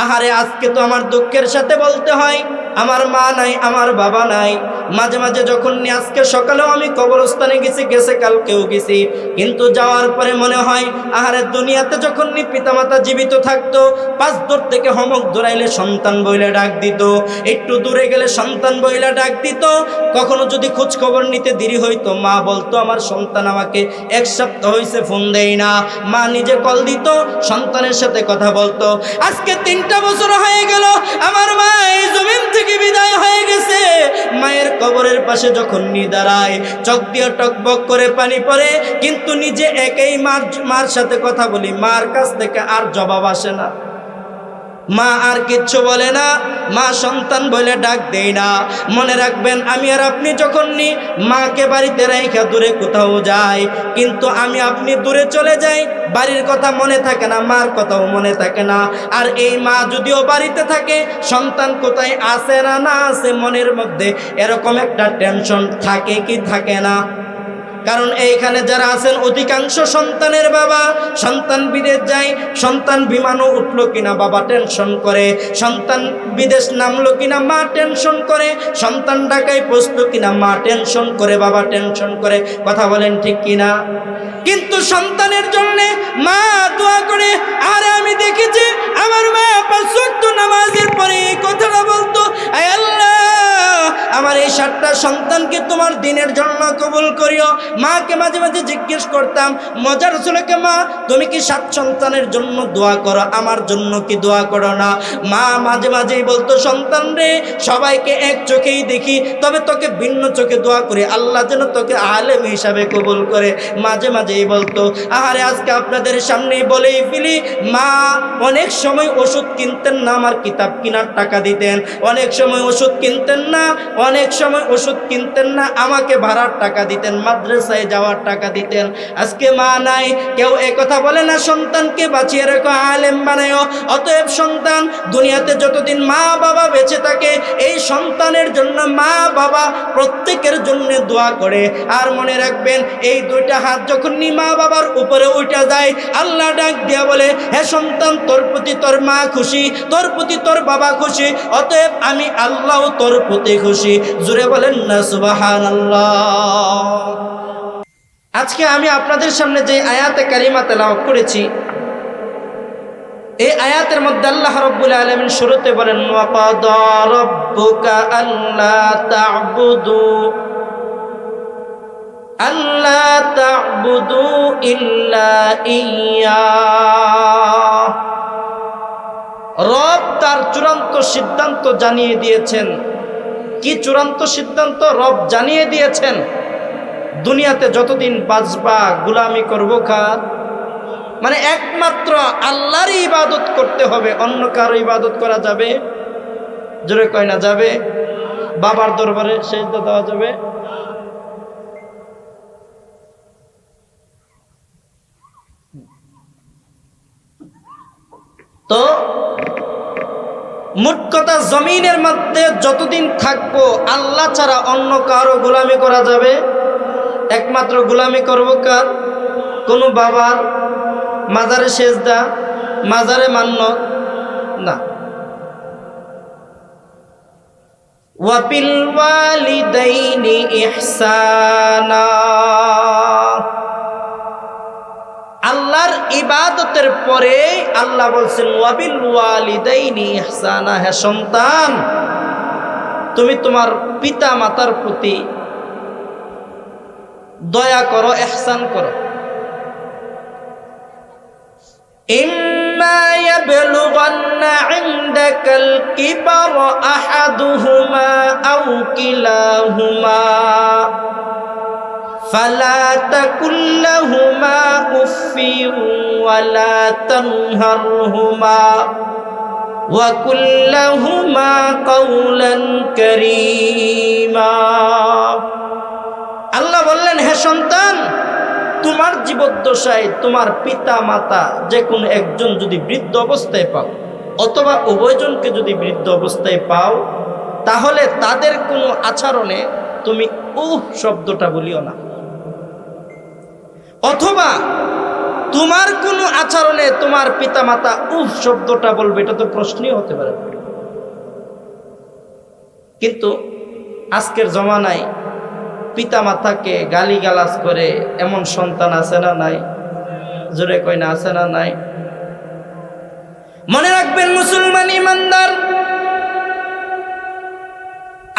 আহারে আজকে তো আমার দুঃখের সাথে বলতে হয় আমার মা নাই, আমার বাবা নাই। মাঝে মাঝে যখন আজকে সকালেও আমি কবরস্থানে গেছে কালকেও গেছি, কিন্তু যাওয়ার পরে মনে হয় আহারে দুনিয়াতে যখন পিতামাতা জীবিত থাকতো, পাঁচ দূর থেকে হমক দৌড়াইলে সন্তান বইলে ডাক দিত, একটু দূরে গেলে সন্তান বইলে ডাক দিত। কখনো যদি খোঁজ খবর নিতে দেরি হইতো, মা বলতো আমার সন্তান আমাকে এক সপ্তাহ হয়েছে ফোন দেয় না। মা নিজে কল দিত, সন্তানের সাথে কথা বলতো। আজকে 3টা বছর হয়ে গেল আমার মা এই জমিন থেকে বিদায় হয়ে গেছে। মায়ের কবরের পাশে যখন দাঁড়ায়, চোখ দিয়ে টকবক করে পানি পড়ে, কিন্তু নিজে একাই মার সাথে কথা বলি, মার কাছ থেকে আর জবাব আসে না। মা আর কিচ্ছু বলে না, মা সন্তান বলে ডাক দেয় না। মনে রাখবেন, আমি আর আপনি যখন মাকে বাড়িতে রেখে দূরে কোথাও যাই, কিন্তু আমি আপনি দূরে চলে যাই, বাড়ির কথা মনে থাকে না, মার কথাও মনে থাকে না। আর এই মা যদিও বাড়িতে থাকে, সন্তান কোথায় আছে না না আছে, মনের মধ্যে এরকম একটা টেনশন থাকে কি থাকে না? কারণ এইখানে যারা আছেন অধিকাংশ সন্তানের বাবা, সন্তান বিদেশ যায়, সন্তান বিমানও উঠলো কিনা বাবা টেনশন করে, সন্তান বিদেশ নামলো কিনা মা টেনশন করে, সন্তান ঢাকায় পৌঁছলো কিনা মা টেনশন করে, বাবা টেনশন করে। কথা বলেন ঠিক কিনা? কিন্তু সন্তানের জন্যে মা দোয়া করে। আর আমি দেখেছি আমার মা 5 ওয়াক্ত নামাজের পরে এই কথাটা বলতো, আয় আল্লাহ, আমার এই 7টা সন্তানকে তোমার দিনের জন্য কবুল করিও। মাকে মাঝে মাঝে জিজ্ঞেস করতাম, মজার ছেলেকে, মা তুমি কি 7 সন্তানের জন্য দোয়া করো, আমার জন্য কি দোয়া করো না? মা মাঝে মাঝেই বলতো, সন্তান রে, সবাইকে এক চোখেই দেখি, তবে তোকে ভিন্ন চোখে দোয়া করি, আল্লাহ যেন তোকে আলেম হিসাবে কবুল করে। মাঝে মাঝেই বলতো। আহারে আজকে আপনাদের সামনেই বলেই ফেলি, মা অনেক সময় ওষুধ কিনতেন না, আমার কিতাব কেনার টাকা দিতেন। অনেক সময় ওষুধ কিনতেন না, অনেক সময় ওষুধ কিনতেন না, আমাকে ভাড়ার টাকা দিতেন, মাদ্রাসায় যাওয়ার টাকা দিতেন। আজকে মা নাই, কেউ একথা বলে না সন্তানকে বাঁচিয়ে রেখো, আলেম বানায়ো। অতএব সন্তান দুনিয়াতে যতদিন মা বাবা বেঁচে থাকে, এই সন্তানের জন্য মা বাবা প্রত্যেকের জন্য দোয়া করে। আর মনে রাখবেন, এই 2টা হাত যখন মা বাবার উপরে উঠে যায়, আল্লাহ ডাক দিয়া বলে, হে সন্তান, তোর প্রতি তোর মা খুশি, তোর প্রতি তোর বাবা খুশি, অতএব আমি আল্লাহ তোর প্রতি খুশি। জোরে বলেন না সুবহানাল্লাহ। আজকে আমি আপনাদের সামনে যে আয়াতে কারিমা তেলাওয়াত করেছি, এই আয়াতের মধ্যে আল্লাহ রাব্বুল আলামিন শুরুতে বলেন, ওয়া কাদা রাব্বুকা আল্লা তা'বুদু ইল্লা ইয়্যাহ। রব তার চূড়ান্ত সিদ্ধান্ত জানিয়ে দিয়েছেন। কি চূড়ান্ত সিদ্ধান্ত? রব জানিয়ে দিয়েছেন, দুনিয়াতে যতদিন বাঁচবা গোলামি করবো কার? মানে একমাত্র আল্লাহরই ইবাদত করতে হবে, অন্য কারো ইবাদত করা যাবে? জোরে কয় না যাবে? বাবার দরবারে সেজদা দেওয়া যাবে? তো মোট কথা, জমিনের মধ্যে যতদিন থাকবো আল্লাহ ছাড়া অন্য কারো গোলামি করা যাবে? একমাত্র গোলামি করবো কার? কোনো বাবার, মাজারে সেজদা, মাজারে মান্নত না। ওয়া বিল ওয়ালিদাইনি ইহসানা। আল্লাহর ইবাদতের পরে আল্লাহ বলছেন, ওয়া বিল ওয়ালিদাইনি ইহসানা, হে সন্তান, তুমি তোমার পিতা মাতার প্রতি দয়া করো, ইহসান করো। ইম্মা ইয়াবলুগান্না ইনদাকাল কিবারা আহাদুহুমা আও কিলাহুমা ফালা তাকুল লাহুমা উফফিন ওয়ালা তানহারহুমা ওয়া কুল লাহুমা কাওলান কারীমা। আল্লাহ বললেন, হে সন্তান, তোমার জীবদ্দশায় তোমার পিতা মাতা যে কোনো একজন যদি বৃদ্ধ অবস্থায় পাও, অথবা উভয়জনকে যদি বৃদ্ধ অবস্থায় পাও, তাহলে তাদের কোনো আচরণে তুমি শব্দটা বলিও না। অথবা তোমার কোনো আচরণে তোমার পিতামাতা উফ শব্দটা বলবে, এটা তো প্রশ্নই হতে পারে। কিন্তু আজকের জমানায় পিতামাতাকে গালিগালাজ করে এমন সন্তান আছে না নাই? জোরে কই না, আছে না নাই? মনে রাখবেন মুসলমান ইমানদার,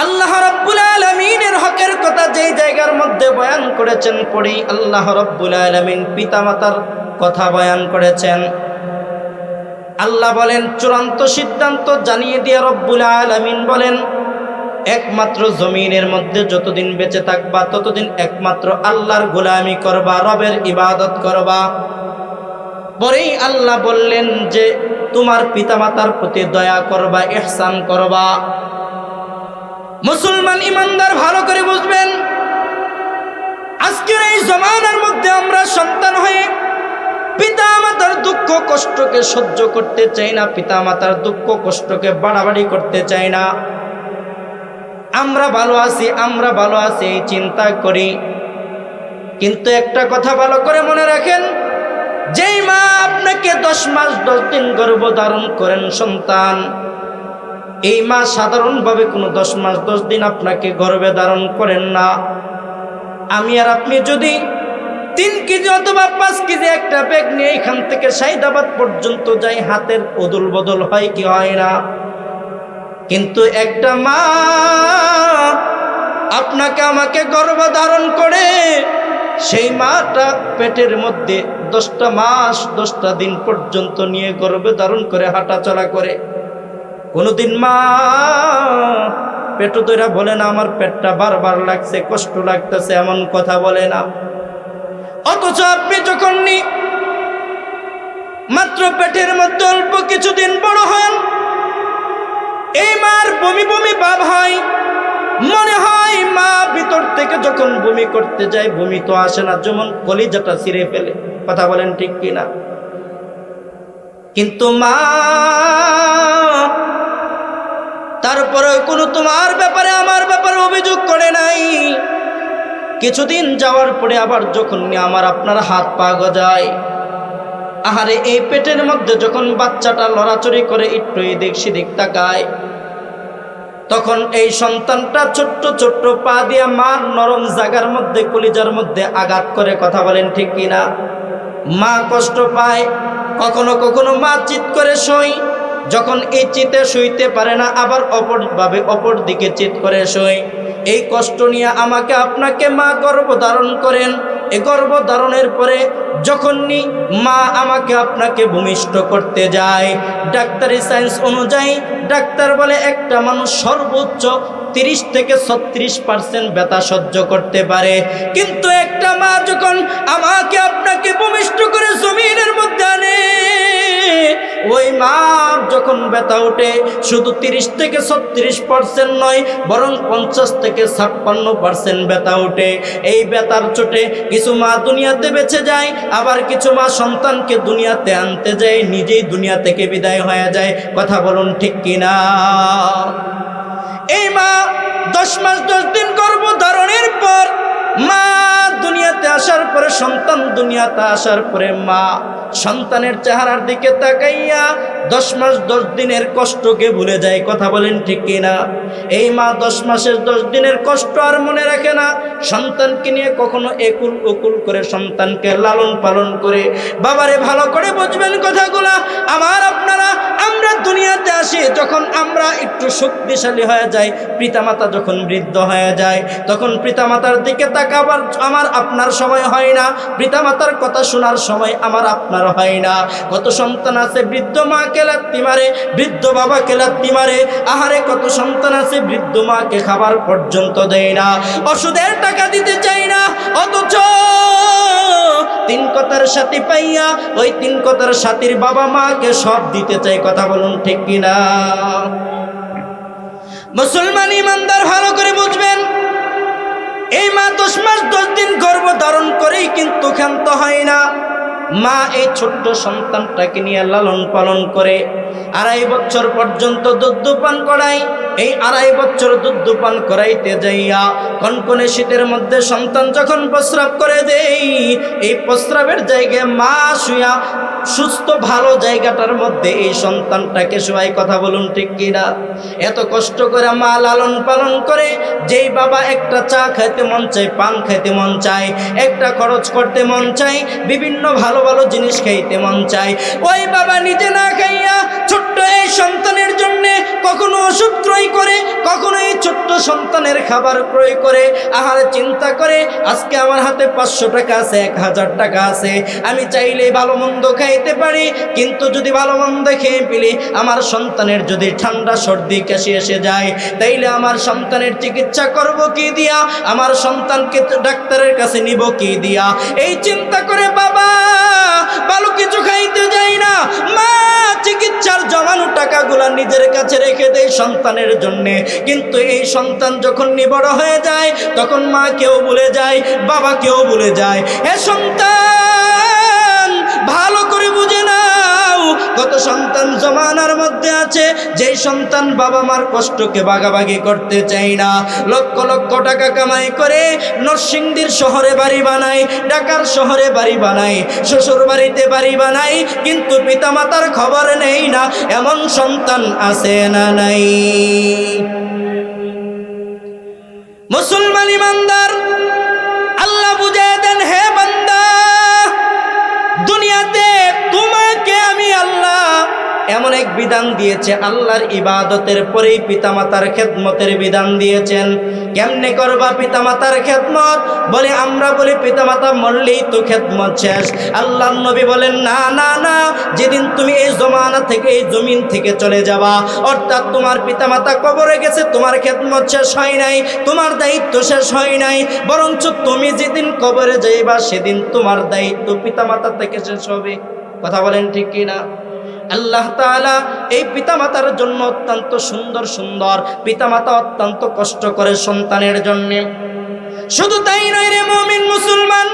আল্লাহ রাব্বুল আলামিনের হকের কথা যেই জায়গার মধ্যে বয়ান করেছেন পড়ি, আল্লাহ রাব্বুল আলামিন পিতামাতার কথা বয়ান করেছেন। আল্লাহ বলেন, চূড়ান্ত সিদ্ধান্ত জানিয়ে দিয়ে রব্বুল আলামিন বলেন, একমাত্র জমিনের মধ্যে যতদিন বেঁচে থাকবা ততদিন একমাত্র আল্লাহর গোলামি করবা, রবের ইবাদত করবা। পরেই আল্লাহ বললেন যে তোমার পিতামাতার প্রতি দয়া করবা, ইহসান করবা। মুসলমান ইমানদার ভালো করে বুঝবেন, আজকের এই জমানার মধ্যে আমরা সন্তান হয়ে পিতামাতার দুঃখ কষ্টকে সহ্য করতে চাই না, পিতামাতার দুঃখ কষ্টকে বাড়াবাড়ি করতে চাই না। আমরা ভালো আছি, আমরা ভালো আছি এই চিন্তা করি। কিন্তু একটা কথা ভালো করে মনে রাখেন, যেই মা আপনাকে 10 মাস 10 দিন গর্ভধারণ করেন সন্তান, এই মা সাধারণভাবে কোনো 10 মাস 10 দিন আপনাকে গর্ভে ধারণ করেন না। আমি আর আপনি যদি 3 কেজি অথবা 5 কেজি একটা ব্যাগ নিয়ে এখান থেকে সাইদাবাদ পর্যন্ত যাই, হাতের অদল বদল হয় কি হয় না? কিন্তু একটা মা আপনাকে আমাকে গর্ভধারণ করে, সেই মাটা পেটের মধ্যে 10টা মাস 10টা দিন পর্যন্ত নিয়ে গর্ভে ধারণ করে হাঁটাচলা করে। কোনোদিন মা পেট ধরে বলে না আমার পেটটা বারবার লাগছে, কষ্ট লাগতেছে, এমন কথা বলে না। অথচ আপনি যখন মাত্র পেটের মধ্যে অল্প কিছুদিন বড় হন, এই মার বমি বমি ভাব হয়, মনে হয় মা ভিতর থেকে যখন বমি করতে যায় বমি তো আসে না, যেমন কলিজাটা ছিঁড়ে ফেলে। কথা বলেন ঠিক কিনা? কিন্তু মা তারপরে কোনো তোমার ব্যাপারে আমার ব্যাপারে অভিযোগ করে নাই। কিছুদিন যাওয়ার পরে আবার যখন আমার আপনার হাত পা গজায়, আহারে এই পেটের মধ্যে যখন বাচ্চাটা লড়াচড়ি করে, একটু এদিক সেদিক তাকায়, তখন এই সন্তানটা ছোট্ট ছোট্ট পা দিয়া মার নরম জায়গার মধ্যে কলিজার মধ্যে আঘাত করে। কথা বলেন ঠিক কিনা? মা কষ্ট পায়, কখনো কখনো মা চিৎ করে শোয়, যখন এই চিতে শুইতে পারে না আবার অপর দিকে চিৎ করে শোয়। এই কষ্ট নিয়ে আমাকে আপনাকে মা গর্ভধারণ করেন। এই গর্ভধারণের পরে যখন মা আমাকে আপনাকে ভূমিষ্ঠ করতে যায়, ডাক্তারি সায়েন্স অনুযায়ী ডাক্তার বলে একটা মানুষ সর্বোচ্চ 30 থেকে 36% ব্যথা সহ্য করতে পারে। কিন্তু একটা মা যখন আমাকে আপনাকে ভূমিষ্ঠ করে জমিনের মধ্যে আনে, ওই মা যখন ব্যথা ওঠে শুধু 30 থেকে 36% নয়, বরং 50 থেকে 56% ব্যথা ওঠে। এই ব্যথার চোটে কিছু মা দুনিয়াতে বেঁচে যায়, আবার কিছু মা সন্তানকে দুনিয়াতে আনতে যায়, নিজেই দুনিয়া থেকে বিদায় হয়ে যায়। কথা বলুন ঠিক কিনা? এই মা 10 মাস 10 দিন গর্ভধারণের পর, মা দুনিয়াতে আসার পরে, সন্তান দুনিয়াতে আসার পরে মা সন্তানের চেহারার দিকে তাকাইয়া 10 মাস 10 দিনের কষ্টকে ভুলে যায়। কথা বলেন ঠিক কিনা? এই মা 10 মাসের 10 দিনের কষ্ট আর মনে রাখে না। সন্তানকে নিয়ে কখনো একুল ওকুল করে সন্তানকে লালন পালন করে। বাবারে ভালো করে বুঝবেন কথাগুলা। আমার আপনারা আমরা দুনিয়াতে আসি যখন আমরা একটু শক্তিশালী হয়ে যাই, পিতামাতা যখন বৃদ্ধ হয়ে যায়, তখন পিতামাতার দিকে তাকাবার আমার আপনার সময় হয় না, পিতামাতার কথা শোনার সময় আমার আপনার হয় না। কত সন্তান আছে বৃদ্ধ মাকে লাত্তি মারে, বৃদ্ধ বাবাকে লাত্তি মারে। আহারে কত সন্তান আছে বৃদ্ধ মাকে খাবার পর্যন্ত দেয় না, ওষুধের টাকা দিতে চাই না, অথচ 3 কথার সাথী পাইয়া ওই 3 কথার সাথীর বাবা মাকে সব দিতে চাই। কথা বলুন ঠিক কিনা? মুসলমান ইমানদার ভালো করে বুঝবেন, এই মা 10 মাস 10 দিন গর্ভধারণ করেই কিন্তু ক্ষান্ত হয় না। মা এই ছোট্ট সন্তানটাকে নিয়ে লালন পালন করে, 2.5 বছর পর্যন্ত দুধ পান করায়। এই 2.5 বছর দুধ পান করাইতে যাইয়া কনকনে শীতের মধ্যে সন্তান যখন প্রস্রাব করে দেই, এই প্রস্রাবের জায়গায় মা শুয়া সুস্থ ভালো জায়গাটার মধ্যে এই সন্তানটাকে শুয়াই। কথা বলুন ঠিক কিনা? এত কষ্ট করে মা লালন পালন করে, যেই বাবা একটা চা খাইতে মন চায়, পান খাইতে মন চায়, একটা খরচ করতে মন চায়, বিভিন্ন ভালো ভালো জিনিস খাইতে মন চায়, ওই বাবা নিজে না খাইয়া ছোট্ট এই সন্তানের জন্য কখনো ওষুধ ক্রয় করে, কখনো এই ছোট্ট সন্তানের খাবার ক্রয় করে, আহারে চিন্তা করে আজকে আমার হাতে 500 টাকা আছে, 1000 টাকা আছে, আমি চাইলে ভালো মন্দ খাইতে পারি, কিন্তু যদি ভালো মন্দ খেয়ে ফেলি, আমার সন্তানের যদি ঠান্ডা সর্দি কাশি এসে যায়, তাইলে আমার সন্তানের চিকিৎসা করব কি দিয়া, আমার সন্তানকে ডাক্তারের কাছে নিব কি দিয়া, এই চিন্তা করে বাবা ভালো কিছু খাইতে যায় না, মা চিকিৎসার জমানো টাকাগুলা নিজের কাছে রেখে দেয় সন্তানের জন্যে। কিন্তু এই সন্তান যখন বড় হয়ে যায়, তখন মা কেউ ভুলে যায়, বাবা কেউ ভুলে যায়। হে সন্তান, ভালো করে বুঝে নাও, কত সন্তান জমানার মধ্যে আছে যেই সন্তান বাবা মার কষ্টকে ভাগাভাগি করতে চায় না, লক্ষ লক্ষ টাকা কামাই করে নরসিংদীর শহরে বাড়ি বানায়, ঢাকার শহরে বাড়ি বানায়, শ্বশুর বাড়িতে বাড়ি বানায়, কিন্তু পিতামাতার খবর নেই না, এমন সন্তান আছে না নাই? মুসলমান ইমানদার, আল্লাহ বুঝিয়ে দেন, হে বান্দা, দুনিয়াতে তোমাকে আমি আল্লাহ এমন এক বিধান দিয়েছে, আল্লাহর ইবাদতের পরেই পিতামাতার খেদমতের বিধান দিয়েছেন। কেমনে করবা পিতামাতার খেদমত? বলে আমরা বলি পিতামাতা মরলেই তো খেদমত শেষ। আল্লাহর নবী বলেন, না না না, যেদিন তুমি এই জমানা থেকে, এই জমিন থেকে চলে যাবা, অর্থাৎ তোমার পিতামাতা কবরে গেছে, তোমার খেদমত শেষ হয় নাই, তোমার দায়িত্ব শেষ হয় নাই, বরঞ্চ তুমি যেদিন কবরে যাইবা সেদিন তোমার দায়িত্ব পিতামাতা থেকে শেষ হবে। কথা বলেন ঠিক কিনা? আল্লাহ তাআলা এই পিতামাতার জন্য অত্যন্ত সুন্দর সুন্দর, পিতামাতা অত্যন্ত কষ্ট করে সন্তানের জন্য। শুধু তাই নয় রে মুমিন মুসলমান,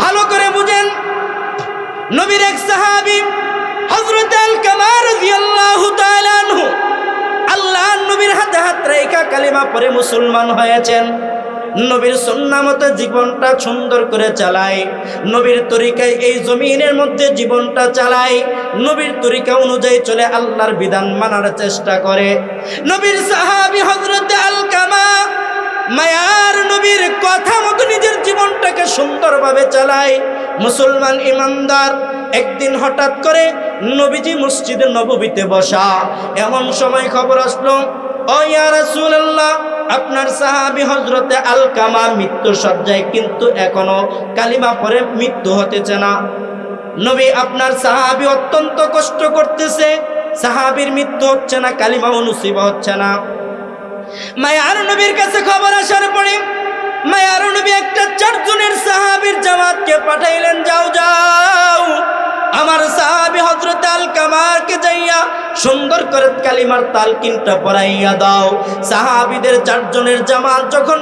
ভালো করে বুঝেন, নবীর এক সাহাবী হযরত আলকামা রাদিয়াল্লাহু তাআলা আনহু আল্লাহর নবীর হাতে হাত রেখা কালিমা পড়ে মুসলমান হয়েছেন। নবীর সুন্নাহ মতে জীবনটা সুন্দর করে চালায়, নবীর তরিকায় এই জমিনের মধ্যে জীবনটা চালায়, নবীর তরিকা অনুযায়ী চলে, আল্লাহর বিধান মানার চেষ্টা করে। নবীর সাহাবী হযরত আলকামা মায়ার নবীর কথা মতো নিজের জীবনটাকে সুন্দরভাবে চালায়। মুসলমান ইমানদার, একদিন হঠাৎ করে নবীজি মসজিদে নববীতে বসা, এমন সময় খবর আসলো, ও ইয়া রাসূলুল্লাহ, আপনার সাহাবী হযরতে আলকামা মৃত্যু সজ্জায়, কিন্তু এখনো কালিমা পড়ে মৃত্যু হতেছে না। নবী, আপনার সাহাবী অত্যন্ত কষ্ট করতেছে, সাহাবীর মৃত্যু হচ্ছে না, কালিমা নসিব হচ্ছে না। মায়ার নবীর কাছে খবর আসার পরে মায়ার নবী একটা 4 জনের সাহাবীর জামাতকে পাঠাইলেন, যাও যাও আমার সাহাবী হযরত আলকামাকে যাইয়া সুন্দর করে কালিমার তালকিনটা পড়াইয়া দাও। সাহাবীদের 4 জনের জামাত যখন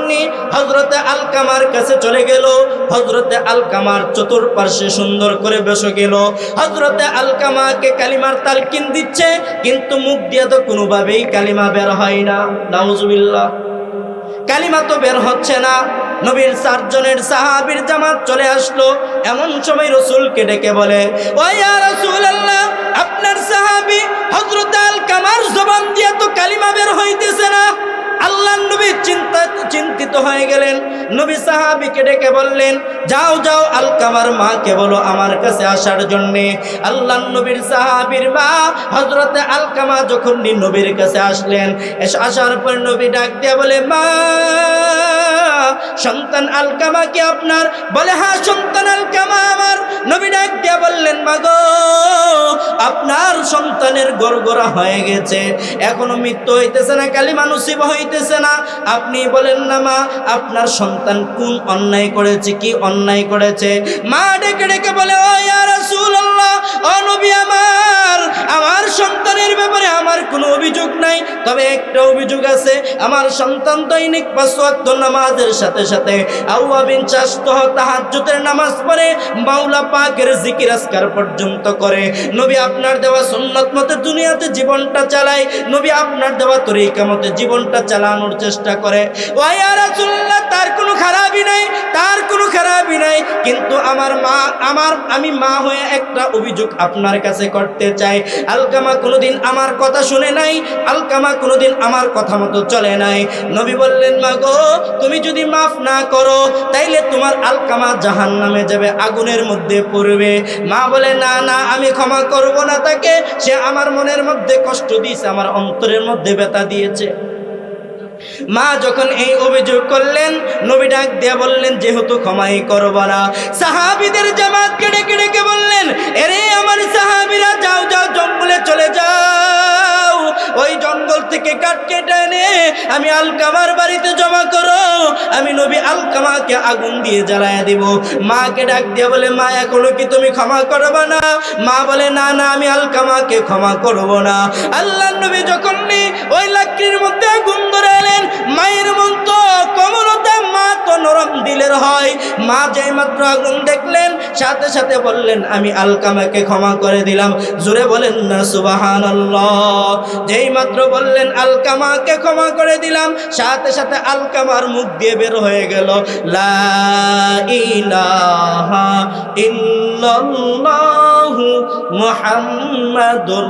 হযরতে আলকামার কাছে চলে গেল, হযরতে আলকামার চতুর্পার্শ্বে সুন্দর করে বসে গেল, হযরতে আলকামাকে কালিমার তালকিন দিচ্ছে, কিন্তু মুখ দিয়ে তো কোনোভাবেই কালিমা বের হয় না। নাউজুবিল্লাহ, কালিমা তো বের হচ্ছে না। নবীর 4 জনের সাহাবীর জামাত চলে আসলো, এমন সময় রাসূলকে ডেকে বলে, ও ইয়া রাসূলুল্লাহ, আপনার সাহাবী হযরত আলকামার জবান দিয়ে তো কালিমা বের হইতেছে না। আল্লাহর নবী চিন্তিত হয়ে গেলেন। নবী সাহাবীকে ডেকে বললেন, যাও যাও আলকামার মাকে বলো আমার কাছে আসার জন্য। আল্লাহর নবীর সাহাবীর মা হযরতে আলকামা যখন নবীর কাছে আসলেন, আসার পর নবী ডাক দিয়ে বলে, মা, সন্তান আলকামা কি আপনার? বলে, হ্যাঁ সন্তান আলকামা আমার। নবী ডাক দিয়ে বললেন, মা গো, আপনার সন্তানের গড়গড়া হয়ে গেছে, এখনো মৃত্যু হইতেছে না, কালিমা নসিব হইতেছে না, আপনি বলেন না মা, আপনার সন্তান কোন অন্যায় করেছে, কি অন্যায় করেছে? মা ডেকে ডেকে বলে, ও ইয়া রাসূলুল্লাহ, ও নবী আমার সন্তানের ব্যাপারে আমার কোনো অভিযোগ নাই, তবে একটা অভিযোগ আছে, আমার সন্তান দৈনিক 5 ওয়াক্ত নামাজের সাথে সাথে আওয়াবিন চাস্তহ তাহাজ্জুদের নামাজ পড়ে, মাওলা পাকের জিকির আজকার পর্যন্ত করে। নবী আপনার দেওয়া সুন্নাত মতে দুনিয়াতে জীবনটা চালায়, নবী আপনার দেওয়া তরিকা মতে জীবনটা চালানোর চেষ্টা করে। ও ইয়া রাসূলুল্লাহ, তার কোনো খারাপই নাই, তার কোনো খারাপই নাই, কিন্তু আমি মা হয়ে একটা অভিযোগ আপনার কাছে করতে চাই। আলকামা কোনোদিন আমার কথা শুনে নাই, আলকামা কোনোদিন আমার কথা মতো চলে নাই। নবী বললেন, মা গো, তুমি যদি মাফ না করো তাইলে তোমার আলকামা জাহান্নামে যাবে, আগুনের মধ্যে পড়বে। মা বলে, না না, আমি ক্ষমা করব না তাকে, সে আমার মনের মধ্যে কষ্ট দিয়েছে, আমার অন্তরের মধ্যে ব্যথা দিয়েছে। মা যখন এই অভিযোগ করলেন, নবী ডাক দিয়ে বললেন, যেহেতু ক্ষমাই করব না, সাহাবীদের জামাতকে ডেকে ডেকে বললেন, এরে আমার সাহাবীরা, যাও যাও জঙ্গলে চলে যাও, ওই জঙ্গল থেকে কাঠ কেটে এনে আমি আলকামার বাড়িতে জমা করো, আমি নবী আলকামাকে আগুন দিয়ে জ্বালায়া দিব। মাকে ডাক দিয়ে বলে, মা এখনো কি তুমি ক্ষমা করবে না? মা বলে, না না, আমি আলকামাকে ক্ষমা করব না। আল্লাহর নবী যখন ওই লাকড়ির মধ্যে আগুন ধরে এলেন, মায়ের মন তো কোমলতা, মা তো নরম দিলের হয়। মা যেই মাত্র আগুন দেখলেন, সাথে সাথে বললেন, আমি আলকামাকে ক্ষমা করে দিলাম। জোরে বলেন না সুবহানাল্লাহ। যেই মাত্র বললেন আলকামাকে ক্ষমা করে দিলাম, সাথে সাথে আলকামার মুখ দিয়ে বের হয়ে গেল, লা ইলাহা ইল্লাল্লাহু মুহাম্মাদুর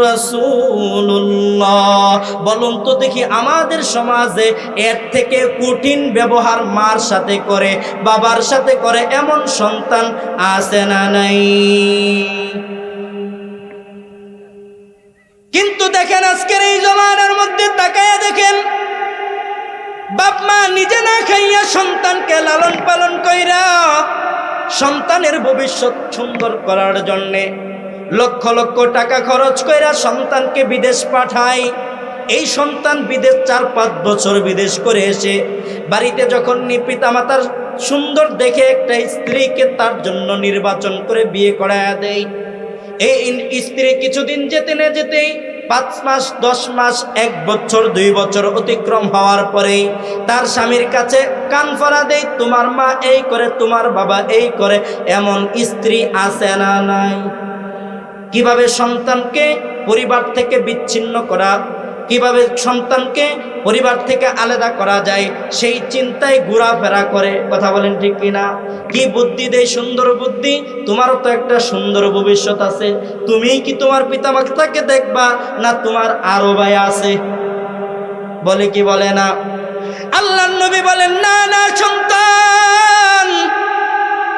রাসূলুল্লাহ। বলুন তো দেখি, আমাদের সমাজে এর থেকে কঠিন ব্যবহার মার সাথে করে, বাবার সাথে করে এমন সন্তান আছে না নাই? কিন্তু দেখেন, আজকের এই জমানার মধ্যে তাকায়া দেখেন, বাপ মা নিজে না খাইয়া সন্তানকে লালন পালন কইরা সন্তানের ভবিষ্যৎ সুন্দর করার জন্যে লক্ষ লক্ষ টাকা খরচ কইরা সন্তানকে বিদেশ পাঠায়। এই সন্তান বিদেশ 4-5 বছর বিদেশ করে এসে বাড়িতে যখন পিতামাতার সুন্দর দেখে একটা স্ত্রীকে তার জন্য নির্বাচন করে বিয়ে করায়া দেয়। এই স্ত্রী কিছুদিন যেতে না যেতেই 5 মাস, 10 মাস, 1 বছর, 2 বছর অতিক্রম হওয়ার পরেই তার স্বামীর কাছে কান ফাড়া দেয়, তোমার মা এই করে, তোমার বাবা এই করে। এমন স্ত্রী আছে না নাই? কিভাবে সন্তানকে পরিবার থেকে বিচ্ছিন্ন করা, কিভাবে সন্তানকে পরিবার থেকে আলাদা করা যায়, সেই চিন্তায় ঘোরাফেরা করে। কথা বলেন ঠিক কিনা? কি বুদ্ধি দেয়? সুন্দর বুদ্ধি। তোমারও তো একটা সুন্দর ভবিষ্যৎ আছে, তুমি কি তোমার পিতামাতাকে দেখবা না তোমার আরো ভাই আছে? বলে কি বলে না? আল্লাহর নবী বলেন, না না সন্তান,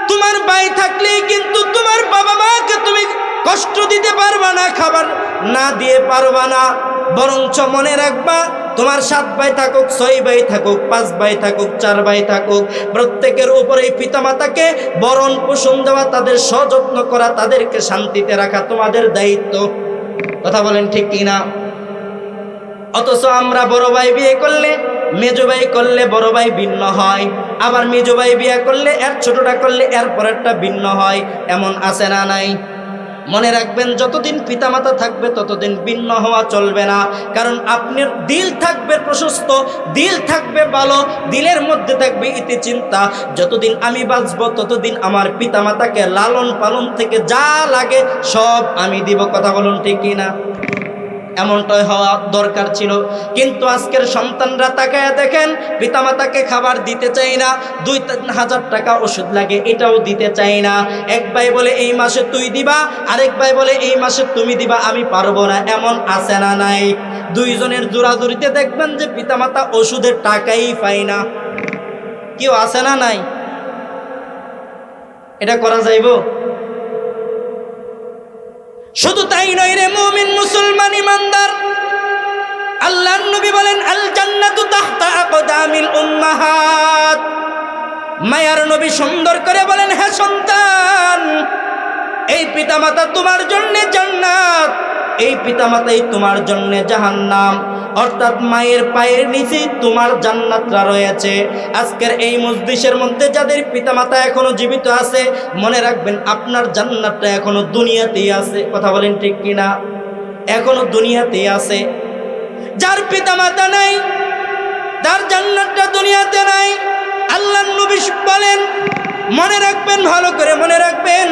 তোমার ভাই থাকলেই কিন্তু তোমার বাবা মাকে তুমি কষ্ট দিতে পারবা না, খাবার না দিয়ে পারবা না। বরঞ্চ মনে রাখবা, তোমার 7 ভাই থাকুক, 6 ভাই থাকুক, 5 ভাই থাকুক, 4 ভাই থাকুক, প্রত্যেকের উপরে পিতামাতাকে বরণ পোষণ দেওয়া, তাদের সযত্ন করা, তাদেরকে শান্তিতে রাখা তোমাদের দায়িত্ব। কথা বলেন ঠিক কিনা? অথচ আমরা বড় ভাই বিয়ে করলে, মেজো ভাই করলে বড় ভাই ভিন্ন হয়, আবার মেজো ভাই বিয়ে করলে এর ছোটটা করলে এর পরেরটা ভিন্ন হয়। এমন আছে না নাই? মনে রাখবেন, যতদিন পিতামাতা থাকবে ততদিন ভিন্ন হওয়া চলবে না। কারণ আপনার দিল থাকবে প্রশস্ত, দিল থাকবে ভালো, দিলের মধ্যে থাকবে ইতি চিন্তা, যতদিন আমি বাঁচবো ততদিন আমার পিতামাতাকে লালন পালন থেকে যা লাগে সব আমি দিব। কথা বলুন ঠিক কিনা? এমনটাই হওয়া দরকার ছিল। কিন্তু আজকের সন্তানরা তাকায় দেখেন, পিতামাতাকে খাবার দিতে চাই না, 2-3 হাজার টাকা ওষুধ লাগে, এটাও দিতে চাই না। এক ভাই বলে এই মাসে তুই দিবা, আরেক ভাই বলে এই মাসে তুমি দিবা, আমি পারবো না। এমন আছে না নাই? দুইজনের জোরাজুরিতে দেখবেন যে পিতামাতা ওষুধের টাকাই পায় না। কেউ আছে না নাই? এটা করা যাইব? শুধু তাই নয় রে মুমিন, মুসলমান, ইমানদার, আল্লাহর নবী বলেন, আল জান্নাতু তাহতা আকদামিল উম্মাহাত। মায়ার নবী সুন্দর করে বলেন, হে সন্তান, এই পিতামাতা তোমার জন্য জান্নাত, এই পিতামাতাই তোমার জন্য জাহান্নাম। অর্থাৎ মায়ের পায়ের নিচে তোমার জান্নাতরা রয়েছে। আজকের এই মজলিসের মধ্যে যাদের পিতামাতা এখনো জীবিত আছে, মনে রাখবেন আপনার জান্নাতটা এখনো দুনিয়াতেই আছে। কথা বলেন ঠিক কিনা? এখনো দুনিয়াতেই আছে। যার পিতামাতা নাই, তার জান্নাতটা দুনিয়াতে নাই। আল্লাহর নবী বলেন, মনে রাখবেন, ভালো করে মনে রাখবেন,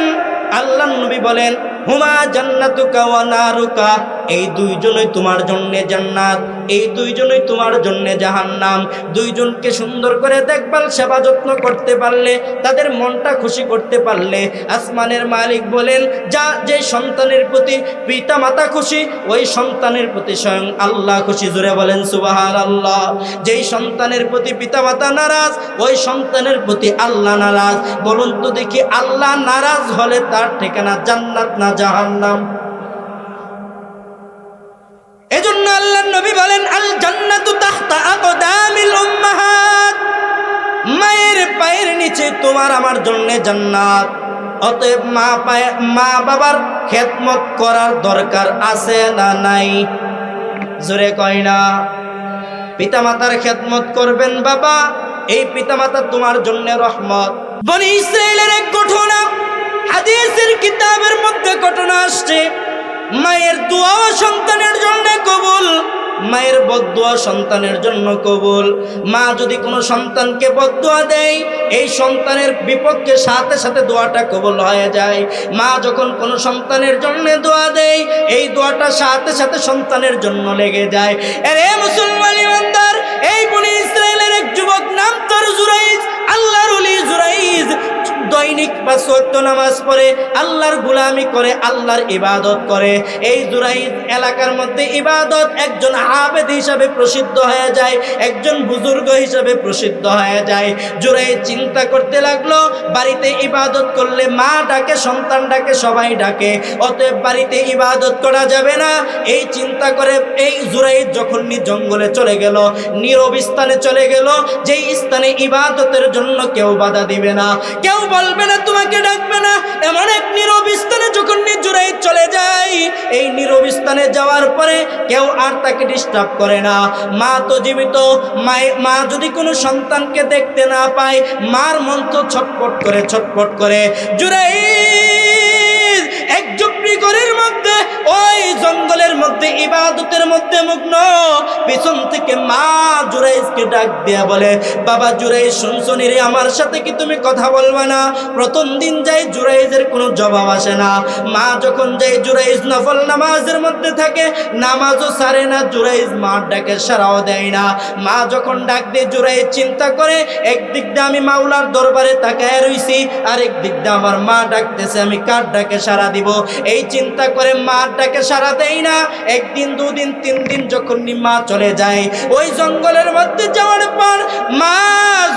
আল্লাহর নবী বলেন, হুমা জান্নাতুকা ওয়া নারুকা, এই দুইজনই তোমার জন্য জান্নাত, এই দুইজনই তোমার জন্য জাহান্নাম। দুইজনকে সুন্দর করে দেখভাল সেবা যত্ন করতে পারলে, তাদের মনটা খুশি করতে পারলে, আসমানের মালিক বলেন, যে সন্তানের প্রতি পিতা মাতা খুশি, ওই সন্তানের প্রতি স্বয়ং আল্লাহ খুশি। জোরে বলেন সুবহানাল্লাহ। যেই সন্তানের প্রতি পিতা মাতা নারাজ, ওই সন্তানের প্রতি আল্লাহ নারাজ। বলুন তো দেখি, আল্লাহ নারাজ হলে তার ঠিকানা জান্নাত না জাহান্নাম? এজন্য আল্লাহর নবী বলেন, আল জান্নাতু তাহতা আকদামিল উম্মাহাত, মায়ের পায়ের নিচে তোমার আমার জন্য জান্নাত। অতএব মা বাবার খেদমত করার দরকার আছে না নাই? জোরে কয় না? পিতামাতার খেদমত করবেন বাবা, এই পিতামাতা তোমার জন্য রহমত। বনি ইসরাইলের এক ঘটনা হাদিসের কিতাবের মধ্যে ঘটনা আসছে। মায়ের দোয়া সন্তানের জন্য কবুল, মায়ের বদদোয়া সন্তানের জন্য কবুল। মা যদি কোনো সন্তানকে বদদোয়া দেয়, এই সন্তানের বিপক্ষে সাথে সাথে দোয়াটা কবুল হয়ে যায়। মা যখন কোনো সন্তানের জন্য দোয়া দেয়, এই দোয়াটা সাথে সাথে সন্তানের জন্য লেগে যায়। আরে মুসলমান ইমানদার, এই বনি ইসরাইলের এক যুবক, নাম তার জুরাইজ, আল্লাহর ওলি জুরাইজ, দৈনিক 5 ওয়াক্ত নামাজ পড়ে, আল্লাহর গোলামি করে, আল্লাহর ইবাদত করে। এই জুরাইজ এলাকার মধ্যে ইবাদত একজন আবেদ হিসাবে প্রসিদ্ধ হয়ে যায়, একজন বুজুর্গ হিসাবে প্রসিদ্ধ হয়ে যায়। জুরাইজ চিন্তা করতে লাগলো, বাড়িতে ইবাদত করলে মা ডাকে, সন্তান ডাকে, সবাই ডাকে, অতএব বাড়িতে ইবাদত করা যাবে না। এই চিন্তা করে এই জুরাইজ যখন জঙ্গলে চলে গেল, নীরব স্থানে চলে গেল, যেই স্থানে ইবাদতের জন্য কেউ বাধা দিবে না, কেউ বলবে না, তোমাকে ডাকবে না, এমন এক নীরব স্থানে যখন জুরাইজ চলে যায়, এই নীরব স্থানে যাওয়ার পরে কেউ আর তাকে ডিস্টার্ব করে না। মা তো জীবিত, মা যদি কোনো সন্তানকে দেখতে না পায়, মার মন তো ছটফট করে। জুরাইজ এক ঝুপড়ি ঘরের মধ্যে, ওই জঙ্গলের মধ্যে ইবাদতের মধ্যে মগ্ন। পিছন থেকে মা জুরাইজকে ডাক দিয়া বলে, বাবা জুরাইজ, শুনছনি রে, আমার সাথে কি তুমি কথা বলবে না? প্রথম দিন যাই জুরাইজের কোনো জবাব আসে না। মা যখন যাই, জুরাইজ নফল নামাজের মধ্যে থাকে, নামাজও ছাড়ে না। জুরাইজ মার ডাকে সাড়াও দেয় না। মা যখন ডাক দিয়ে, জুরাইজ চিন্তা করে, একদিক দিয়ে আমি মাওলার দরবারে তাকায় রইছি, আর একদিক দিয়ে আমার মা ডাকতেছে, আমি কার ডাকে সাড়া দিব? এই চিন্তা করে মার ডাকে সাড়া দেয় না। একদিন, 2 দিন, 3 দিন যখন মা চলে যায়, ওই জঙ্গলের মধ্যে যাওয়ার পর মা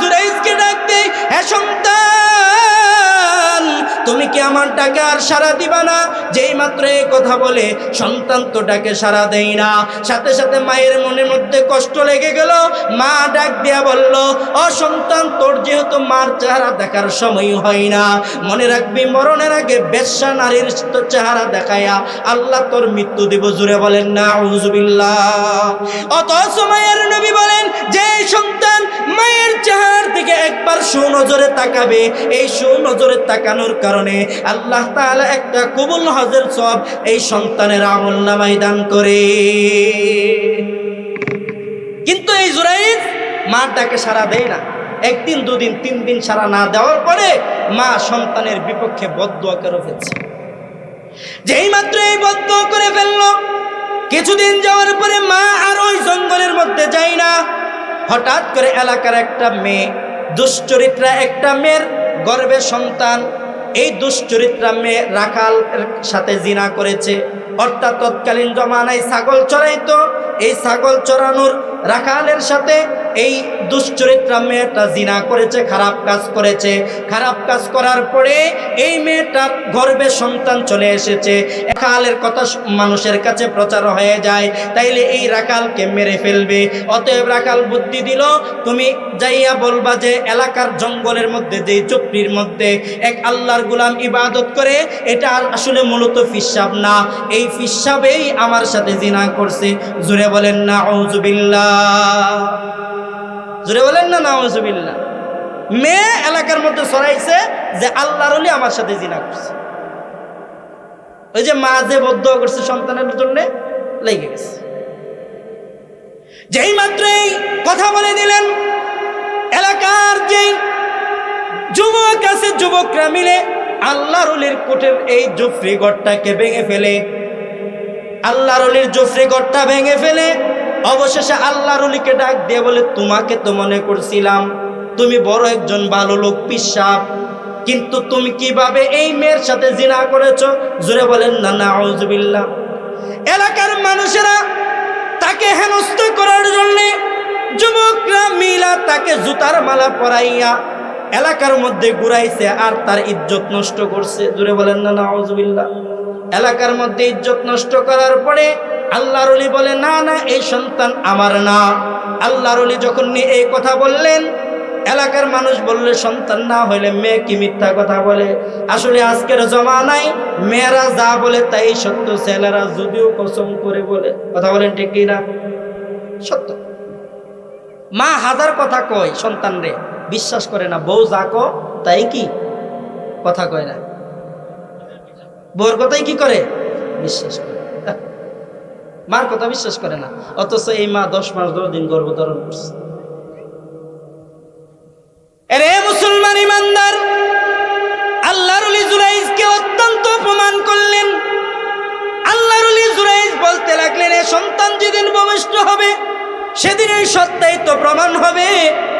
জুরাইজকে ডাক দেয়, হ্যাঁ সন্তান, তুমি কি আমার ডাকে আর সাড়া দিবা না? যেই মাত্র এই কথা বলে, সন্তান তো ডাকে সাড়া দেয় না। সাথে সাথে মায়ের মনের মধ্যে কষ্ট লেগে গেল। মা ডাক দিয়া বলল, ও সন্তান, তোর যেহেতু মার চেহারা দেখার সময় হয় না, মনে রাখবি, মরণের আগে বেশ্যা নারীর চেহারা দেখায়া আল্লাহ তোর মৃত্যু দিব। জুড়ে বলেন নাউযুবিল্লাহ। অথচ মায়ের নবী বলেন, যে সন্তান মায়ের চেহারার দিকে একবার সুনজরে তাকাবে, এই সুনজরে তাকানোর কারণে আল্লাহ তাআলা একটা কবুল হজের সওয়াব এই সন্তানের আমলনামায় দান করে। কিন্তু এই জুরাইজ মার ডাকে সাড়া দেয় না। 1 দিন, 2 দিন, 3 দিন সাড়া না দেওয়ার পরে মা সন্তানের বিপক্ষে বদদোয়া করে ফেলছে। যেই মাত্র এই বদদোয়া করে ফেলল, কিছুদিন যাওয়ার পরে মা আর ওই জঙ্গলের মধ্যে যায় না। হঠাৎ করে এলাকার একটা মেয়ে, দুশ্চরিত্রা একটা মেয়ের গর্ভে সন্তান, এই দুশ্চরিত্রা মেয়ে রাখাল সাথে জিনা করেছে। অর্থাৎ তৎকালীন জমানায় ছাগল চড়াইতো, এই ছাগল চড়ানোর রাখালের সাথে এই দুশ্চরিত্রা মেয়েটা জিনা করেছে, খারাপ কাজ করেছে। খারাপ কাজ করার পরে এই মেয়েটার গর্ভে সন্তান চলে এসেছে। রাখালের কথা মানুষের কাছে প্রচার হয়ে যায়, তাইলে এই রাখালকে মেরে ফেলবে। অতএব রাখাল বুদ্ধি দিল, তুমি যাইয়া বলবা যে এলাকার জঙ্গলের মধ্যে, যে চুপড়ির মধ্যে এক আল্লাহর গোলাম ইবাদত করে, এটা আসলে মূলত ফিসাব না, এই ফিসাবেই আমার সাথে জিনা করছে। জুড়ে বলেন নাউযুবিল্লাহ, জুড়ে বলেন না নাউযুবিল্লাহ। মেয়ে এলাকার মধ্যে ছড়াইছে যে আল্লাহর ওলি আমার সাথে জিনা করছে। ওই যে মা যে বদদোয়া করছে সন্তানের জন্য, লেগে গেছে। যেই মাত্রই কথা বলে দিলেন, এলাকার যেই যুবক আছে যুবকরা মিলে আল্লাহর ওলির কোটের এই জুফরি গড়টাকে ভেঙে ফেলে, আল্লাহর ওলির জুফরি গড়টা ভেঙে ফেলে অবশেষে আল্লাহর ওলিকে ডাক দিয়ে বলে, তোমাকে তো মনে করছিলাম তুমি বড় একজন ভালো লোক, পিশাব, কিন্তু তুমি কিভাবে এই মেয়ের সাথে জিনা করেছো? জোরে বলেন না নাউজুবিল্লাহ। এলাকার মানুষেরা তাকে হেনস্থ করার জন্য যুবকরা মিলা তাকে জুতার মালা পরাইয়া এলাকার মধ্যে ঘুরাইছে আর তার ইজ্জত নষ্ট করছে। জোরে বলেন না নাউজুবিল্লাহ। এলাকার মধ্যে ইজ্জত নষ্ট করার পরে আল্লাহর ওলি বলে, না না, এই সন্তান আমার না। আল্লাহর ওলি যখন এই কথা বললেন, এলাকার মানুষ বললে, সন্তান না হইলে মেয়ে কি মিথ্যা কথা বলে? আসলে আজকের জমানায় মেয়েরা যা বলে তাই সত্য, ছেলেরা যদিও কসম করে বলে। কথা বলেন ঠিক কি না? সত্য। মা হাজার কথা কয়, সন্তান রে বিশ্বাস করে না। বউ যা কো তাই কি কথা কয় না, বউর কথাই কি করে বিশ্বাস করে, মার কথা বিশ্বাস করে না। অথচ এই মা 10 মাস 10 দিন গর্ভধারণ করছে। এরে মুসলমান ইমানদার, আল্লাহর ওলি জুরাইজকে অত্যন্ত অপমান করলেন। আল্লাহর ওলি জুরাইজ বলতে লাগলেন, এই সন্তান যেদিন ভূমিষ্ঠ হবে সেদিন এই সত্যাই তো প্রমাণ হবে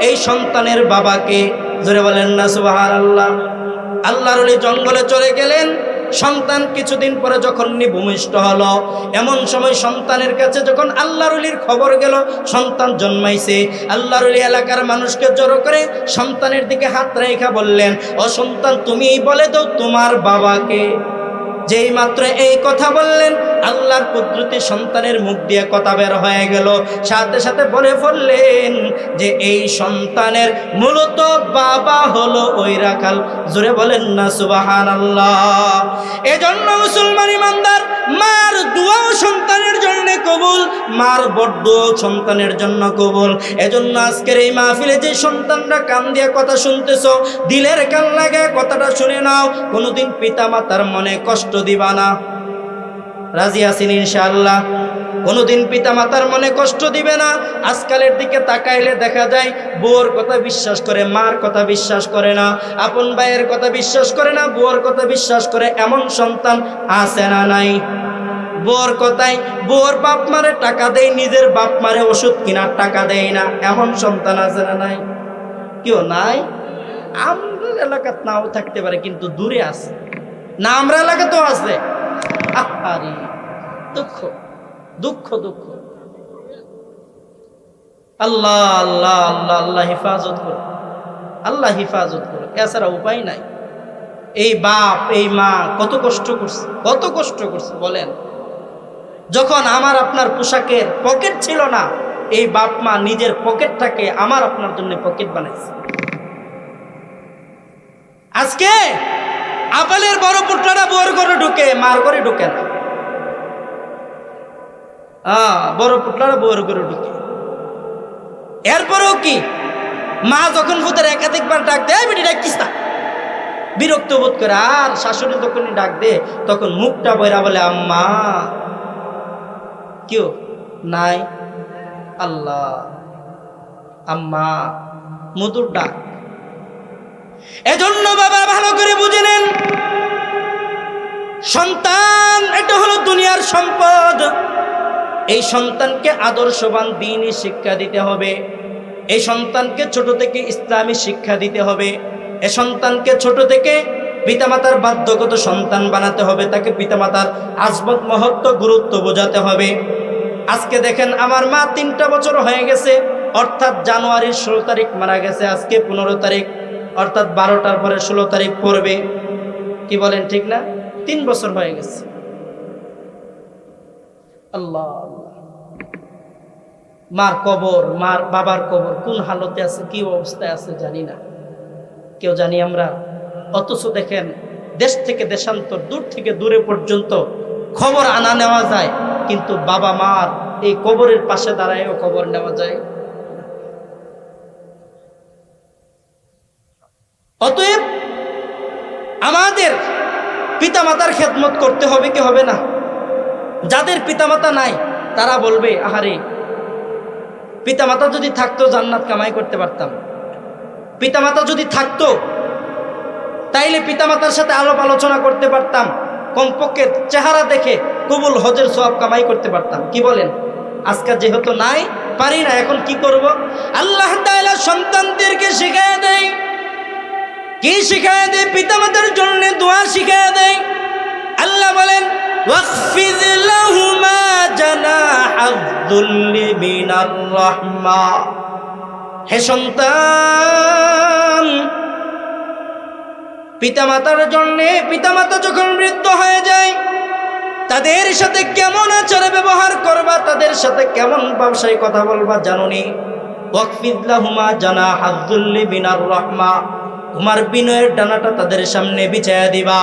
এই সন্তানের বাবাকে। জোরে বলেন না সুবহানাল্লাহ। আল্লাহর ওলি জঙ্গলে চলে গেলেন। সন্তান কিছুদিন পরে যখন ভূমিষ্ঠ হলো, এমন সময় সন্তানের কাছে যখন আল্লাহর ওলির খবর গেল সন্তান জন্মাইছে, আল্লাহর ওলি এলাকার মানুষকে জড়ো করে সন্তানের দিকে হাত রেখা বললেন, ও সন্তান, তুমি বলে দাও তোমার বাবাকে। যেই মাত্র এই কথা বললেন, আল্লাহর কুদরতে সন্তানের মুখ দিয়ে কথা বের হয়ে গেল। সাথে সাথে বলে ফেললেন যে এই সন্তানের মূলত বাবা হলো ওই রাখাল। জোরে বলেন না সুবহানাল্লাহ। এজন্য মুসলমান ইমানদার, মার দোয়াও সন্তানের জন্য কবুল, মার বড়দোয়াও সন্তানের জন্য কবুল। এজন্য আজকের এই মাহফিলে যে সন্তানরা কান দিয়ে কথা শুনতেছো, দিলের কান লাগে কথাটা শুনে নাও। কোনোদিন পিতা মাতার মনে কষ্ট দিবা না। রাজি আছেন ইনশাআল্লাহ? কোনোদিন পিতা মাতার মনে কষ্ট দিবে না। আজকালের দিকে তাকাইলে দেখা যায় বউর কথা বিশ্বাস করে, মার কথা বিশ্বাস করে না, আপন ভাইয়ের কথা বিশ্বাস করে না, বউর কথা বিশ্বাস করে এমন সন্তান আছে না নাই? বউর কথাই বউর বাপ মারে টাকা দেয়, নিজের বাপ মারে ওষুধ কিনার টাকা দেয় না, এমন সন্তান আছে না নাই? কেউ নাই? আমরা এলাকাত নাও থাকতে পারে, কিন্তু দূরে আছে না, আমরা এলাকাতেও আছে। আরে দুঃখ দুঃখ দুঃখ। আল্লাহ আল্লাহ আল্লাহ আল্লাহ হেফাজত করো, আল্লাহ হেফাজত করো, এছাড়া উপায় নাই। এই বাপ এই মা কত কষ্ট করছে, কত কষ্ট করছে বলেন। যখন আমার আপনার পোশাকের পকেট ছিল না, এই বাপ মা নিজের পকেটটাকে আমার আপনার জন্য পকেট বানাইছে। আজকে আপেলের বড় পুত্ররা বউর ঘরে ঢুকে, মার ঘরে ঢুকে না। বড় পুত্ররা বউর ঘরে ঢুকে। এরপরেও কি, মা যখন ভূতের একাধিকবার ডাক দেয়, বেটি ডাকিস না, বিরক্ত বোধ করে। আর শাশুড়ি যখনই ডাক দে তখন মুখটা বইরা বলে, আম্মা। কেউ নাই? আল্লাহ, আম্মা, মধুর ডাক। এজন্য বাবা ভালো করে বুঝে নেন, সন্তান এটা হলো দুনিয়ার সম্পদ। এই সন্তানকে আদর্শবান দ্বীনি শিক্ষা দিতে হবে। এই সন্তানকে ছোট থেকে ইসলামী শিক্ষা দিতে হবে। এই সন্তানকে ছোট থেকে পিতামাতার বাধ্যগত সন্তান বানাতে হবে। তাকে পিতামাতার আজমত মহত্ব গুরুত্ব বোঝাতে হবে। আজকে দেখেন, আমার মা 3টা বছর হয়ে গেছে, অর্থাৎ জানুয়ারির 16 তারিখ মারা গেছে। আজকে 15 তারিখ, অর্থাৎ 12টার পরে 16 তারিখ পড়বে। কি বলেন, ঠিক না? 3 বছর হয়ে গেছে। আল্লাহ আল্লাহ। মার কবর, মার বাবার কবর কোন হালতে আছে, কি অবস্থায় আছে জানি না, কেউ জানি আমরা। অথচ দেখেন, দেশ থেকে দেশান্তর, দূর থেকে দূরে পর্যন্ত খবর আনা নেওয়া যায়, কিন্তু বাবা মার এই কবরের পাশে দাঁড়ায়ও খবর নেওয়া যায়। অতএব আমাদের পিতামাতার খেদমত করতে হবে কি হবে না? যাদের পিতামাতা নাই তারা বলবে, আহারে পিতামাতা যদি থাকতো জান্নাত কামাই করতে পারতাম, পিতামাতা যদি থাকতো তাইলে পিতামাতার সাথে আলাপ আলোচনা করতে পারতাম, কমপক্ষে চেহারা দেখে কবুল হজের সওয়াব কামাই করতে পারতাম। কি বলেন? আজকে যেহেতু নাই, পারি না, এখন কি করব? আল্লাহ তাআলা সন্তানদেরকে শিখায় দেয়, কি শিখায় দেয়? পিতামাতার জন্য দোয়া শিখায় দেয়। আল্লাহ বলেন, ওয়াখফিদ লাহুমা জানাহায যুল্লি মিনার রাহমা। হে সন্তান, পিতামাতার জন্যে, পিতামাতা যখন বৃদ্ধ হয়ে যায় তাদের সাথে কেমন আচার ব্যবহার করবা, তাদের সাথে কেমন ভাষায় কথা বলবা জানোনি? ওয়াকফিদ লাহুমা জানাহায যুল্লি মিনার রাহমা। তোমার বিনয়ের ডানাটা তাদের সামনে বিছায়া দিবা,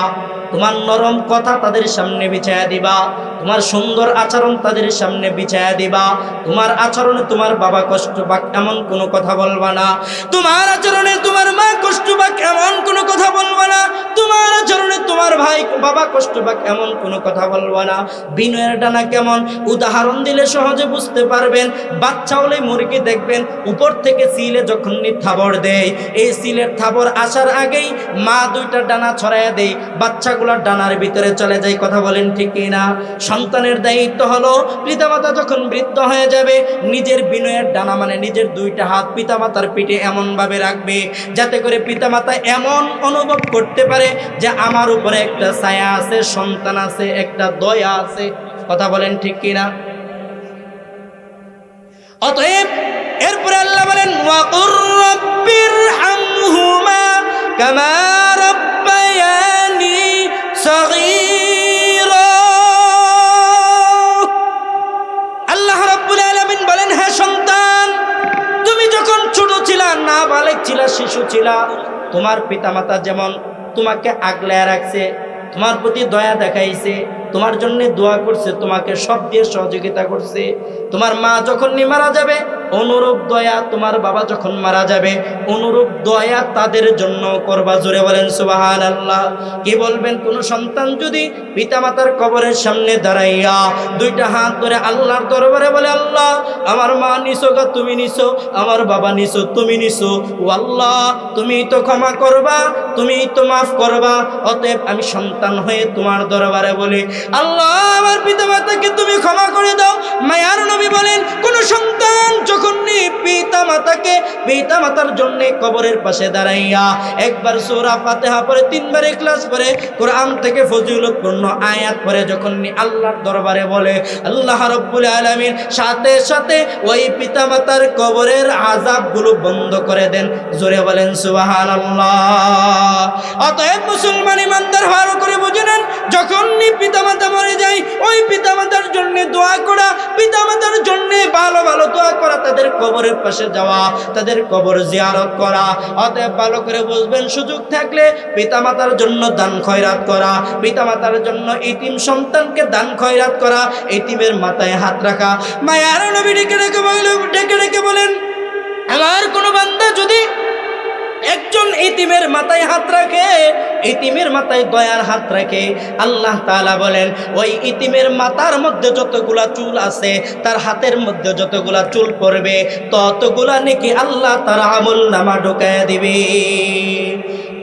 তোমার নরম কথা তাদের সামনে বিছায়া দিবা, তোমার সুন্দর আচরণ তাদের সামনে বিছায়া দিবা। তোমার আচরণে তোমার বাবা কষ্ট পাক এমন কোনো কথা বলবা না, তোমার আচরণে তোমার মা কষ্ট পাক এমন কোনো কথা বলবা না, তোমার আচরণে তোমার ভাই বাবা কষ্ট পাক এমন কোনো কথা বলবা না। বিনয়ের ডানা কেমন উদাহরণ দিলে সহজে বুঝতে পারবেন। বাচ্চা হলে মুরগি দেখবেন উপর থেকে সিলে যখন থাবর দেয়, এই সিলের থাবর আসার আগেই মা দুইটা ডানা ছড়াইয়া দেয়, বাচ্চাগুলোর ডানার ভিতরে চলে যায়। কথা বলেন ঠিক কিনা? সন্তানের দায়িত্ব হলো পিতামাতা যখন বৃদ্ধ হয়ে যাবে নিজের বিনয়ের ডানা মানে নিজের দুইটা হাত পিতামাতার পিঠে এমনভাবে রাখবে যাতে করে পিতামাতা এমন অনুভব করতে পারে যে আমার উপরে একটা ছায়া আছে, সন্তান আছে, একটা দয়া আছে। কথা বলেন ঠিক কিনা? অতএব এরপরে আল্লাহ বলেন, ওয়াকুর রাব্বিরহামহুমা কামা রাব্বায়ানি সগীরা। আল্লাহ রাব্বুল আলামিন বলেন, হে সন্তান, তুমি যখন ছোট ছিলা, নাবালেগ ছিলা, শিশু ছিলা, তোমার পিতামাতা যেমন তোমাকে আগলায় রাখছে, তোমার প্রতি দয়া দেখাইছে, তোমার জন্য দোয়া করছে, তোমাকে সব দিয়ে সহযোগিতা করছে। তোমার মা যখন মারা যাবে অনুরূপ দয়া তোমার বাবা যখন মারা যাবে অনুরূপ দয়া তাদের জন্য করবা। জোরে বলেন সুবহানাল্লাহ। কি বলবেন? কোন সন্তান যদি পিতামাতার কবরের সামনে দাঁড়াইয়া দুইটা হাত ধরে আল্লাহর দরবারে বলে, আল্লাহ আমার মা নিছো গা তুমি নিছো, আমার বাবা নিছো তুমি নিছো, ও আল্লাহ তুমি তো ক্ষমা করবা, তুমি তো মাফ করবা, অতএব আমি সন্তান হয়ে তোমার দরবারে বলি, আল্লাহ আমার পিতামাতাকে তুমি ক্ষমা করে দাও। মায়ার নবী বলেন, কোন সন্তান যখন পিতামাতাকে পিতামাতার জন্য কবরের পাশে দাঁড়াইয়া একবার সূরা ফাতিহা পড়ে, তিনবার ইখলাস পড়ে, কোরআন থেকে ফজিলতপূর্ণ আয়াত পড়ে যখন আল্লাহর দরবারে বলে, আল্লাহ রাব্বুল আলামিন সাথে সাথে ওই পিতামাতার কবরের আযাবগুলো বন্ধ করে দেন। জোরে বলেন সুবহানাল্লাহ। অতএব মুসলমান ইমানদার ভালো করে বুঝে নেন, যখন পিতামাতা মরে যায় ওই পিতামাতার জন্য দোয়া করা, পিতামাতার জন্য ভালো ভালো দোয়া করা, তাদের কবরের পাশে যাওয়া, তাদের কবর জিয়ারত করা। অতএব ভালো করে বুঝবেন, সুযোগ থাকলে পিতামাতার জন্য দান খয়রাত করা, পিতামাতার জন্য ইতিম সন্তানকে দান খয়রাত করা, ইতিমের মাথায় হাত রাখা। মায়ার নবী ডেকে ডেকে বলেন, আমার কোনো বান্দা যদি একজন ইতিমের মাথায় হাত রাখে, ইতিমের মাথায় দয়ার হাত রাখে, আল্লাহ তাআলা বলেন ওই ইতিমের মাথার মধ্যে যতগুলা চুল আছে তার হাতের মধ্যে যতগুলা চুল পড়বে ততগুলা নাকি আল্লাহ তার আমলনামা ঢুকায়া দিবে।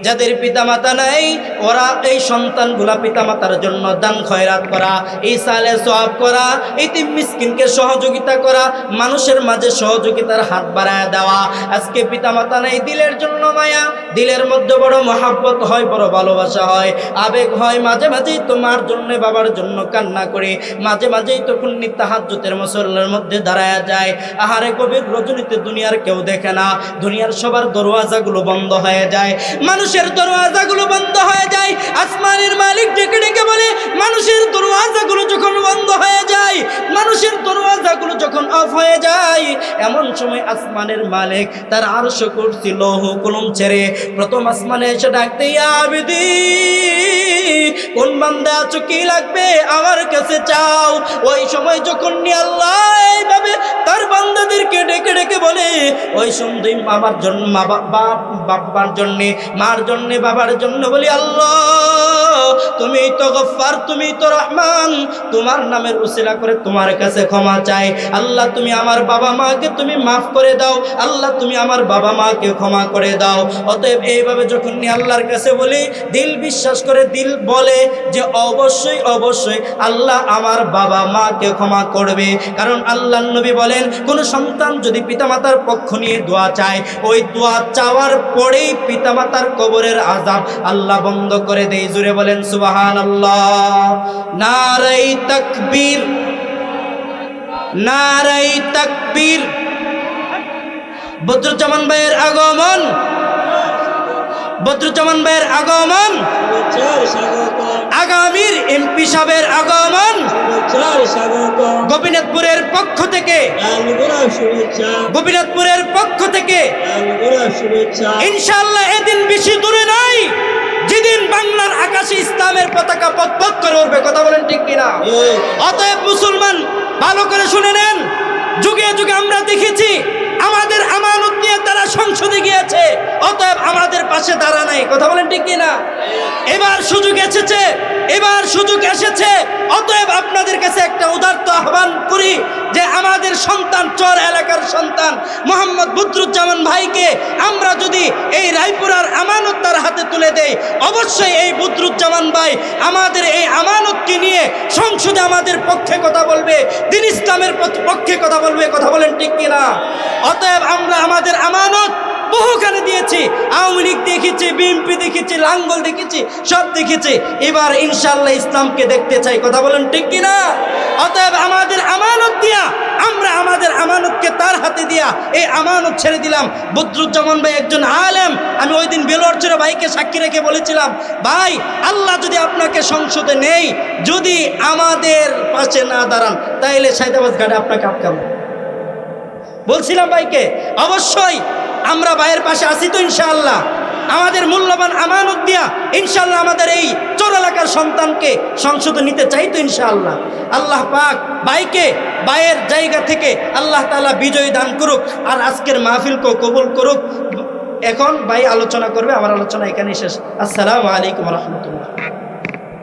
যাদের পিতামাতা নাই ওরা এই সন্তানগুলা পিতামাতার জন্য দান খয়রাত করা, ইসালে সওয়াব করা, ইতিম মিসকিনকে সহযোগিতা করা, মানুষের মাঝে সহযোগিতার হাত বাড়ায় দেওয়া। আজকে পিতামাতা নাই, দিলের জন্য মায়া, দিলের মধ্যে বড় মহাব্বত হয়, বড় ভালোবাসা হয়, আবেগ হয়, মাঝে মাঝেই তোমার জন্য বাবার জন্য কান্না করে, মাঝে মাঝেই তখন তাহাজ্জুদের মুসল্লার মধ্যে দাঁড়ায়া যায়। আহারে গভীর রজনীতে দুনিয়ার কেউ দেখে না, দুনিয়ার সবার দরওয়াজাগুলো বন্ধ হয়ে যায়, মানুষের দরওয়াজাগুলো বন্ধ হয়ে যায়। আসমানের মালিক ডেকে ডেকে বলে, মানুষের দরওয়াজাগুলো যখন বন্ধ হয়ে যায়, মানুষের দরওয়াজাগুলো যখন অফ হয়ে যায়, এমন সময় আসমানের মালিক তার আরশ কুরসি লৌহ কলম ছেড়ে প্রথম আসমানে এসে ডাকতে, ইয়া আবিদি, কোন বান্দা আছো, কি লাগবে আমার কাছে চাও। ওই সময় যখন আল্লাহ এইভাবে তার বান্দাদেরকে ডেকে ডেকে বলে, ওই সময় আমার জন্য বাবার জন্য, মার জন্য, বাবার জন্য বলি, আল্লাহ তুমিই তো গফফার, তুমিই তো রহমান, তোমার নামের উসিলা করে তোমার কাছে ক্ষমা চাই। আল্লাহ তুমি আমার বাবা মাকে তুমি মাফ করে দাও, আল্লাহ তুমি আমার বাবা মাকে ক্ষমা করে দাও। অতএব এইভাবে যখন আল্লাহর কাছে বলি, দিল বিশ্বাস করে দিল বলে যে অবশ্যই অবশ্যই আল্লাহ আমার বাবা মাকে ক্ষমা করবে। কারণ আল্লাহর নবী বলেন, কোন সন্তান যদি পিতামাতার পক্ষ নিয়ে দোয়া চায়, ওই দোয়া চাওয়ার পরেই পিতামাতার কবরের আযাব আল্লাহ বন্ধ করে দেয়। জুড়ে বলেন সুবহানাল্লাহ। নারায়ে তাকবীর, নারায়ে তাকবীর। বদরুজ্জামান ভাইয়ের আগমন, বদরুজ্জামান ভাইয়ের আগমন, আগামীর এমপি সাহেবের আগমন, গোপীনাথপুরের পক্ষ থেকে, গোপীনাথপুরের পক্ষ থেকে ইনশাআল্লাহ এদিন বেশি দূরে নাই যেদিন বাংলার আকাশে ইসলামের পতাকা পথ করে উঠবে। কথা বলেন ঠিক কিনা? অতএব মুসলমান ভালো করে শুনে নেন, যুগে যুগে আমরা দেখেছি আমাদের আমানত নিয়ে তারা সংসদে গিয়েছে, অতএব আমাদের পাশে দাঁড়া নাই। কথা বলেন ঠিক কিনা? এবার সুযোগ এসেছে, এবার সুযোগ এসেছে। অতএব আপনাদের কাছে একটা উদারত আহ্বান করি যে আমাদের সন্তান, চর এলাকার সন্তান মোহাম্মদ বদরুজ্জামান ভাইকে আমরা যদি এই রায়পুরার আমানত তার হাতে তুলে দেই, অবশ্যই এই বদরুজ্জামান ভাই আমাদের এই আমানতকে নিয়ে সংসদে আমাদের পক্ষে কথা বলবে, দিন ইসলামের পক্ষে কথা বলবে। কথা বলেন ঠিক কিনা? অতএব আমরা আমাদের আমানত বহুখানে দিয়েছি, আওয়ামী লীগ দেখেছি, বিএনপি দেখেছি, লাঙ্গল দেখেছি, সব দেখেছি। এবার ইনশাআল্লাহ ইসলামকে দেখতে চাই। কথা বলেন ঠিক কিনা? অতএব আমাদের আমানত দিয়া, আমরা আমাদের আমানতকে তার হাতে দিয়া এই আমানত ছেড়ে দিলাম। বদরুজ্জামান ভাই একজন আলেম। আমি ওই দিন বেলোয়ারচরে ভাইকে সাক্ষী রেখে বলেছিলাম, ভাই আল্লাহ যদি আপনাকে সংসদে নেই, যদি আমাদের পাশে না দাঁড়ান, তাইলে সাইদাবাদ ঘাটে আপনাকে আটকাবো। বলছিলাম ভাইকে, অবশ্যই আমরা ভাইয়ের পাশে আছি তো ইনশাআল্লাহ। আমাদের মূল্যবান আমানত দিয়া ইনশাআল্লাহ আমাদের এই চর এলাকার সন্তানকে সংসদে নিতে চাই তো ইনশাআল্লাহ। আল্লাহ পাক ভাইকে ভাইয়ের জায়গা থেকে আল্লাহ তাআলা বিজয় দান করুক, আর আজকের মাহফিলকেও কবুল করুক। এখন ভাই আলোচনা করবে, আমার আলোচনা এখানেই শেষ। আসসালামু আলাইকুম ওয়া রাহমাতুল্লাহ।